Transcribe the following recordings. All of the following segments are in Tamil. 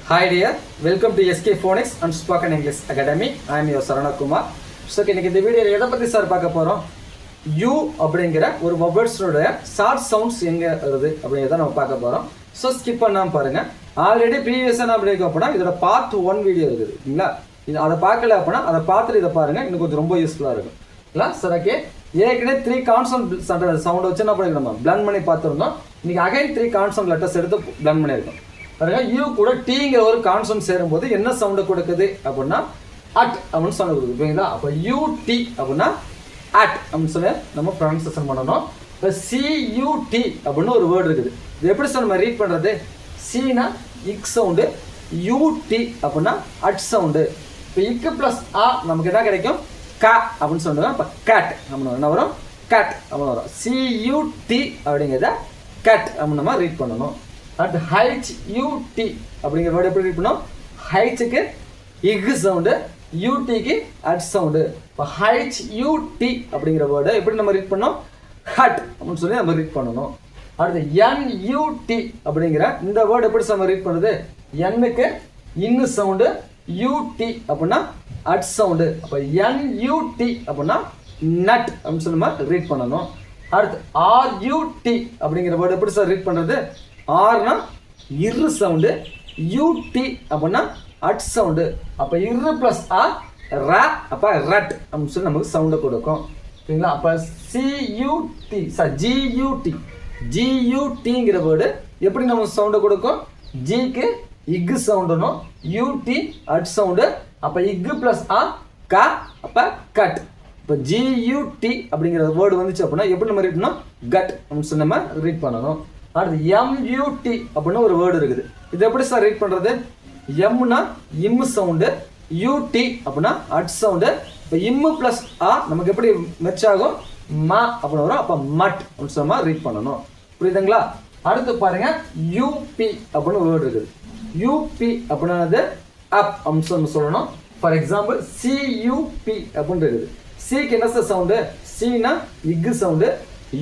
Hi dear, welcome to SK Phonics and Spoken English Academy. I am your Sarana Kumar. So இன்னைக்கு இந்த வீடியோல எதை பத்தி சார் பார்க்க போறோம்? U அப்படிங்கற ஒரு வேர்ட்ஸோட ஷார்ட் சவுண்ட்ஸ் எங்க வருது அப்படிங்கறத நம்ம பார்க்க போறோம். சோ ஸ்கிப் பண்ணாம பாருங்க. ஆல்ரெடி ப்ரீவியஸா நான் பிரேக் பண்ணா இதோட பார்ட் 1 வீடியோ இருக்குது. இல்லங்களா? இது அத பார்க்கல அப்படினா அத பார்த்துட்டு இத பாருங்க. இன்னும் கொஞ்சம் ரொம்ப யூஸ்ஃபுல்லா இருக்கும். இல்ல சார் ஓகே. ஏற்கனவே 3 கான்சோனன்ட் சவுண்ட் வச்சு என்ன பண்ணிருக்கோம்? பிளண்ட் பண்ணி பார்த்திருந்தோம். இன்னைக்கு அகைன் 3 கான்சோனன்ட் லெட்டர்ஸ் எடுத்து பிளண்ட் பண்ணிருக்கோம். பாருங்க யூ கூட டீங்கிற ஒரு கான்சோனன்ட் சேரும்போது என்ன சவுண்ட் கொடுக்குது அப்படின்னா அட் அப்படின்னு சவுண்ட் கொடுக்குது. ஓகேங்களா? அப்போ யூ டி அப்படின்னா அட் அப்படின்னு சொல்லி நம்ம ப்ரொனன்சியேஷன் பண்ணணும். இப்போ சியூடி அப்படின்னு ஒரு வேர்டு இருக்குது. இது எப்படி சார் நம்ம ரீட் பண்ணுறது? சீனா இக் சவுண்டு, யூடி அப்படின்னா அட் சவுண்டு. இப்போ இக்கு ப்ளஸ் ஆ நமக்கு என்ன கிடைக்கும்? கா அப்படின்னு சொல்லுவாங்க. இப்போ கேட் அப்படின்னு என்ன வரும்? கேட் அப்படின்னு வரும். சியூடி அப்படிங்கிறத கேட் அப்படின்னு நம்ம ரீட் பண்ணணும். அடுத்து HUT அப்படிங்கிற வேர்டு எப்படி ரீட் பண்ணோம்? ஹைச்சுக்கு இக் சவுண்டு, யூடிக்கு அட் சவுண்டு. இப்போ HUT அப்படிங்கிற வேர்டை எப்படி நம்ம ரீட் பண்ணோம்? ஹட் அப்படின்னு சொல்லி நம்ம ரீட் பண்ணணும். அடுத்து NUT அப்படிங்கிற இந்த வேர்டு எப்படி நம்ம ரீட் பண்ணுது? Nக்கு இன்னு சவுண்டு, UT அப்படின்னா அட் சவுண்டு. அப்போ NUT அப்படின்னா நட் அப்படின்னு சொல்லி நம்ம ரீட் பண்ணணும். அடுத்து RUT அப்படிங்கிற வேர்டு எப்படி சார் ரீட் பண்ணுறது? ஆர்னா இரு சவுண்டு, யூடி அப்படின்னா அட் சவுண்டு. அப்போ இரு ப்ளஸ் ஆ ரா அப்போ ரட் அப்படின்னு சொல்லி நமக்கு சவுண்டை கொடுக்கும். சரிங்களா? அப்போ சியூடி ஜியூடிங்கிற வேர்டு எப்படி நம்ம சவுண்டை கொடுக்கும்? ஜிக்கு இக்கு சவுண்டுனும், யூடி அட் சவுண்டு. அப்போ இக்கு ப்ளஸ் ஆ கா அப்போ கட். இப்போ ஜியூடி அப்படிங்கிற வேர்டு வந்துச்சு அப்படின்னா எப்படி நம்ம ரீட் பண்ணோம்? கட் அப்படின்னு சொல்லி நம்ம ரீட் பண்ணணும். அடுத்து MUT அப்படின்னு ஒரு வேர்டு இருக்குது. இது எப்படி சார் ரீட் பண்ணுறது? எம்னா இம் சவுண்டு, யூடி அப்படின்னா அட் சவுண்டு. இப்போ இம்மு ப்ளஸ் ஆ நமக்கு எப்படி மெச் ஆகும்? மா அப்படின்னு வரும். அப்போ மட் அப்படின்னு சொல்லி ரீட் பண்ணணும். புரியுதுங்களா? அடுத்து பாருங்க யூபி அப்படின்னு ஒரு வேர்டு இருக்குது. யூபி அப்படின்னது அப் அப்படின்னு சொல்லணும். ஃபார் எக்ஸாம்பிள் CUP அப்படின்னு இருக்குது. சிக்கு என்ன சார் சவுண்டு? சினா இக்கு சவுண்டு,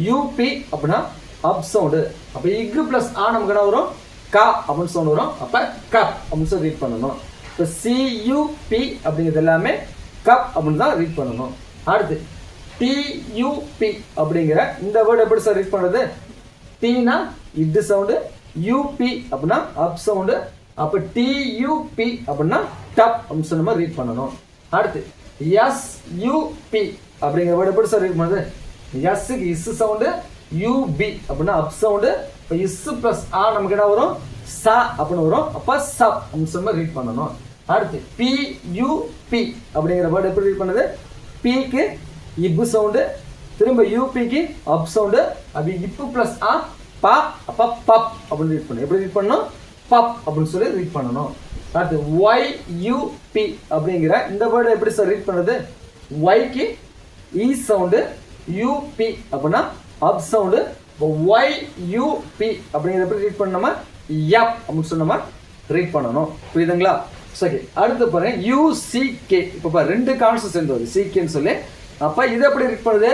யூபி அப்படின்னா அப் சவுண்டு. அப்போ இக்கு ப்ளஸ் ஆ நமக்கு என்ன வரும்? கா அப்படின்னு சவுண்ட் வரும். அப்போ கப் அப்படின்னு சொல்லி ரீட் பண்ணணும். இப்போ CUP அப்படிங்கிறது எல்லாமே கப் அப்படின்னு தான் ரீட் பண்ணணும். அடுத்து TUP அப்படிங்கிற இந்த வேர்டு எப்படி சார் ரீட் பண்ணுறது? டீனா இட்டு சவுண்டு, யூபி அப்படின்னா அப் சவுண்டு. அப்போ TUP அப்படின்னா டப் அப்படின்னு சொல்லி நம்ம ரீட் பண்ணணும். அடுத்து SUP அப்படிங்கிற வேர்டு எப்படி சார் ரீட் பண்ணுறது? எஸ்ஸுக்கு இஸ் சவுண்டு, யூபி அப்படின்னா அப் சவுண்டு. இப்போ இஸ் ப்ளஸ் ஆ நமக்கு என்ன வரும்? சா அப்படின்னு வரும். அப்போ சப் அப்படின்னு சொல்லி ரீட் பண்ணணும். அடுத்து PUP அப்படிங்கிற வேர்டு எப்படி ரீட் பண்ணுது? பிக்கு இப்பு சவுண்டு, திரும்ப யூபிக்கு அப் சவுண்டு. அப்படி இப்பு ப்ளஸ் ஆ பா அப்போ பப் அப்படின்னு ரீட் பண்ணணும். எப்படி ரீட் பண்ணணும்? பப் அப்படின்னு சொல்லி ரீட் பண்ணணும். அடுத்து YUP அப்படிங்கிற இந்த வேர்டு எப்படி சார் ரீட் பண்ணுறது? ஒய்க்கு இ சவுண்டு, யூபி அப்படின்னா அப் சவுண்டு. இப்போ YUP அப்படிங்கிறத எப்படி ரீட் பண்ணோமா? எப் அப்படின்னு சொன்னோமா ரீட் பண்ணணும். புரியுதுங்களா? சரி, அடுத்து பாருங்க UCK. இப்போ ரெண்டு கான்செப்ட் சேர்ந்து வருது சிகேன்னு சொல்லி. அப்போ இதை எப்படி ரீட் பண்ணுது?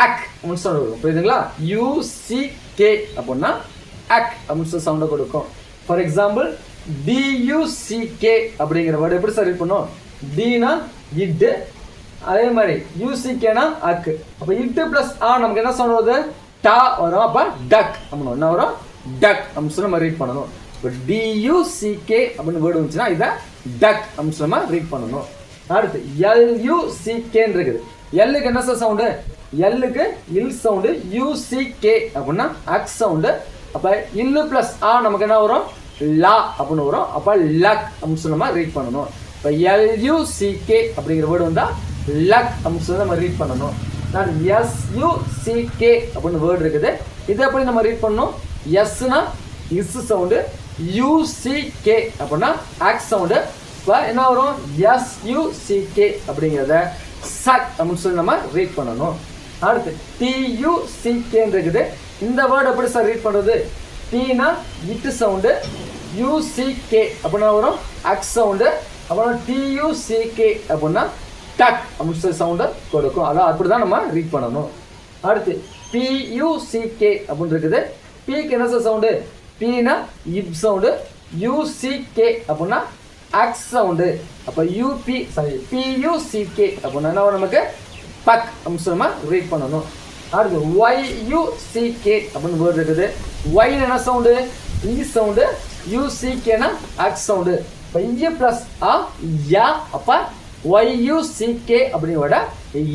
அக் அப்படின்னு சொல்லி வரும். புரியுதுங்களா? UCK அப்படின்னா அக் அப்படின்னு சொல்லி சவுண்டை கொடுக்கும். ஃபார் எக்ஸாம்பிள் DUCK அப்படிங்கிற வேர்டு எப்படி சார் ரீட் பண்ணும்? டீனா இட்டு, அதே மாதிரி யூசிகேனா அக்கு. அப்போ இட்டு ப்ளஸ் ஆ நமக்கு என்ன சவுண்ட் வருது? டா வரும். அப்போ டக் அப்படின்னு என்ன வரும்? டக் அப்படின்னு சொல்லி நம்ம ரீட் பண்ணணும். இப்போ DUCK அப்படின்னு வேர்டு வந்துச்சுன்னா இதை டக் அப்படின்னு சொல்லி நம்ம ரீட் பண்ணணும். அடுத்து LUCKன்னு இருக்குது. எல்லுக்கு என்ன சார் சவுண்டு? எல்லுக்கு இல் சவுண்டு, UCK அப்படின்னா அக் சவுண்டு. அப்போ இல்லு ப்ளஸ் ஆ நமக்கு என்ன வரும்? லா அப்படின்னு வரும். அப்போ லக் அப்படின்னு சொல்லி நம்ம ரீட் பண்ணணும். இப்போ LUCK அப்படிங்கிற வேர்டு வந்தால் லக் அப்படின்னு சொல்லி நம்ம ரீட் பண்ணணும். SUCK அப்படின்னு வேர்டு இருக்குது. இதை எப்படி நம்ம ரீட் பண்ணணும்? எஸ்னா இஸ் சவுண்டு, UCK அப்படின்னா ஆக் சவுண்டு. இப்போ என்ன வரும்? SUCK அப்படிங்கிறத சக் அப்படின்னு சொல்லி நம்ம ரீட் பண்ணணும். அடுத்து TUCKன்னு இருக்குது. இந்த வேர்டு எப்படி சார் ரீட் பண்ணுறது? டீனா இட்டு சவுண்டு, UCK அப்படின்னா வரும் ஆக் சவுண்டு. அப்புறம் TUCK அப்படின்னா டக் அப்படின்னு சொல்லி சவுண்டை கொடுக்கும். அதான் அப்படி தான் நம்ம ரீட் பண்ணணும். அடுத்து PUCK அப்படின்னு இருக்குது. பிக்கு என்ன சார் சவுண்டு? பீனா இப் சவுண்டு, யூசிகே அப்படின்னா அக் சவுண்டு. அப்போ பியூசிகே அப்படின்னா என்ன நமக்கு பக் அப்படின்னு சொல்லி ரீட் பண்ணணும். அடுத்து ஒய்யூசிகே அப்படின்னு வேர்டு இருக்குது. ஒய்னு என்ன சவுண்டு? இ சவுண்டு. யூசிகேனா அக் சவுண்டு. இப்போ இ ப்ளஸ் ஆ யா, அப்போ ஒய்யூசிகே அப்படிங்கிற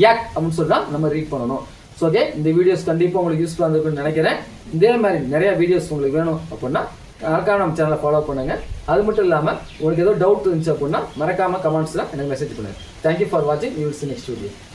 யக் அப்படின்னு சொல்லி தான் நம்ம ரீட் பண்ணணும். ஸோ ஓகே, இந்த வீடியோஸ் கண்டிப்பாக உங்களுக்கு யூஸ்ஃபுல்லாக இருந்திருக்குன்னு நினைக்கிறேன். இதே மாதிரி நிறைய வீடியோஸ் உங்களுக்கு வேணும் அப்படின்னா மறக்காம நம்ம சேனலை ஃபாலோ பண்ணுங்க. அது மட்டும் இல்லாமல் உங்களுக்கு ஏதோ டவுட் இருந்துச்சு அப்படின்னா மறக்காம கமெண்ட்ஸில் எனக்கு மெசேஜ் பண்ணுங்க. தேங்க்யூ ஃபார் வாட்சிங். You will see next video.